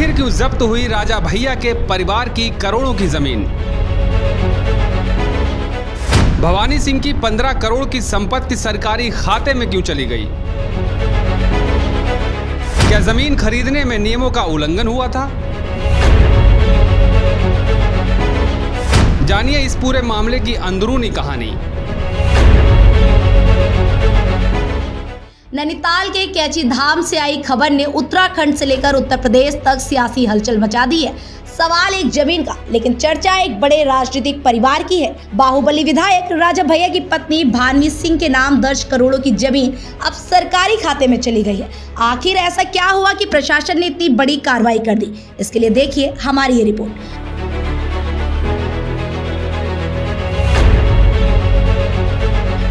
आखिर क्यों जब्त हुई राजा भैया के परिवार की करोड़ों की जमीन? भवानी सिंह की 15 करोड़ की संपत्ति सरकारी खाते में क्यों चली गई? क्या जमीन खरीदने में नियमों का उल्लंघन हुआ था? जानिए इस पूरे मामले की अंदरूनी कहानी। नैनीताल के कैची धाम से आई खबर ने उत्तराखंड से लेकर उत्तर प्रदेश तक सियासी हलचल मचा दी है। सवाल एक जमीन का, लेकिन चर्चा एक बड़े राजनीतिक परिवार की है। बाहुबली विधायक राजा भैया की पत्नी भानवी सिंह के नाम दर्ज करोड़ों की जमीन अब सरकारी खाते में चली गई है। आखिर ऐसा क्या हुआ कि प्रशासन ने इतनी बड़ी कार्रवाई कर दी? इसके लिए देखिए हमारी ये रिपोर्ट।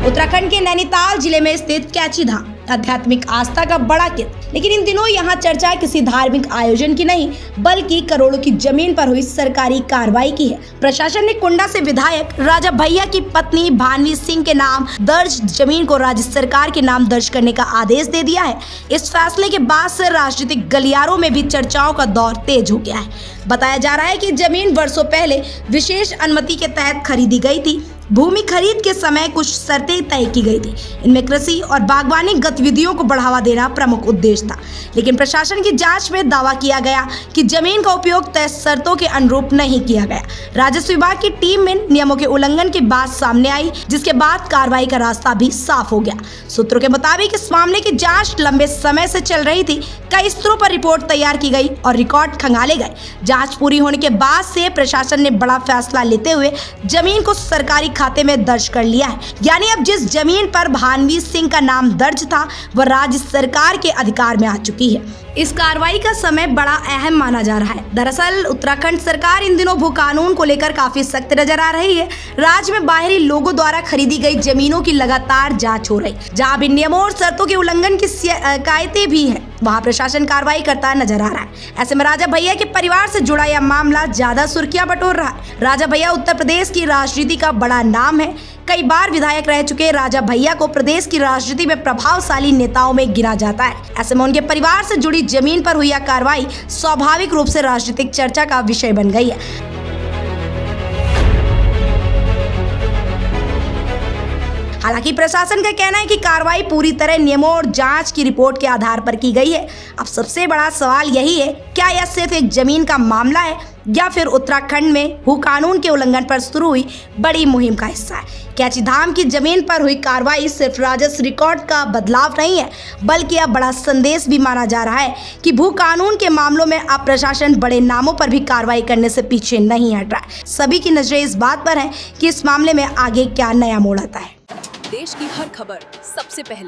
उत्तराखंड के नैनीताल जिले में स्थित कैची धाम आध्यात्मिक आस्था का बड़ा केंद्र, लेकिन इन दिनों यहाँ चर्चा किसी धार्मिक आयोजन की नहीं बल्कि करोड़ों की जमीन पर हुई सरकारी कार्रवाई की है। प्रशासन ने कुंडा से विधायक राजा भैया की पत्नी भानवी सिंह के नाम दर्ज जमीन को राज्य सरकार के नाम दर्ज करने का आदेश दे दिया है। इस फैसले के बाद से राजनीतिक गलियारों में भी चर्चाओं का दौर तेज हो गया है। बताया जा रहा है कि जमीन वर्षों पहले विशेष अनुमति के तहत खरीदी गई थी। भूमि खरीद के समय कुछ शर्तें तय की गई थी। इनमें कृषि और बागवानी गतिविधियों को बढ़ावा देना प्रमुख उद्देश्य था, लेकिन प्रशासन की जांच में दावा किया गया कि जमीन का उपयोग तय शर्तों के अनुरूप नहीं किया गया। राजस्व विभाग की टीम में नियमों के उल्लंघन की बात सामने आई, जिसके बाद कार्रवाई का रास्ता भी साफ हो गया। सूत्रों के मुताबिक इस मामले की जाँच लंबे समय से चल रही थी। कई स्तरों पर रिपोर्ट तैयार की गई और रिकॉर्ड खंगाले गए। जाँच पूरी होने के बाद से प्रशासन ने बड़ा फैसला लेते हुए जमीन को सरकारी खाते में दर्ज कर लिया है। यानी अब जिस जमीन पर भानवी सिंह का नाम दर्ज था वह राज्य सरकार के अधिकार में आ चुकी है। इस कार्रवाई का समय बड़ा अहम माना जा रहा है। दरअसल उत्तराखंड सरकार इन दिनों भू कानून को लेकर काफी सख्त नजर आ रही है। राज्य में बाहरी लोगों द्वारा खरीदी गई जमीनों की लगातार जांच हो रही, जहां भी नियमों और शर्तों के उल्लंघन की शिकायतें भी हैं, वहां प्रशासन कार्रवाई करता नजर आ रहा है। ऐसे में राजा भैया के परिवार से जुड़ा यह मामला ज्यादा सुर्खियां बटोर रहा है। राजा भैया उत्तर प्रदेश की राजनीति का बड़ा नाम है। कई बार विधायक रह चुके राजा भैया को प्रदेश की राजनीति में प्रभावशाली नेताओं में गिना जाता है। ऐसे में उनके परिवार से जुड़ी जमीन पर हुई यह कार्रवाई स्वाभाविक रूप से राजनीतिक चर्चा का विषय बन गई है। हालांकि प्रशासन का कहना है कि कार्रवाई पूरी तरह नियमों और जांच की रिपोर्ट के आधार पर की गई है। अब सबसे बड़ा सवाल यही है, क्या यह सिर्फ एक जमीन का मामला है या फिर उत्तराखंड में भू कानून के उल्लंघन पर शुरू हुई बड़ी मुहिम का हिस्सा है? कैची धाम की जमीन पर हुई कार्रवाई सिर्फ राजस्व रिकॉर्ड का बदलाव नहीं है, बल्कि यह बड़ा संदेश भी माना जा रहा है कि भू कानून के मामलों में अब प्रशासन बड़े नामों पर भी कार्रवाई करने से पीछे नहीं हट रहा है। सभी की नजरें इस बात पर हैं कि इस मामले में आगे क्या नया मोड़ आता है। देश की हर खबर सबसे पहले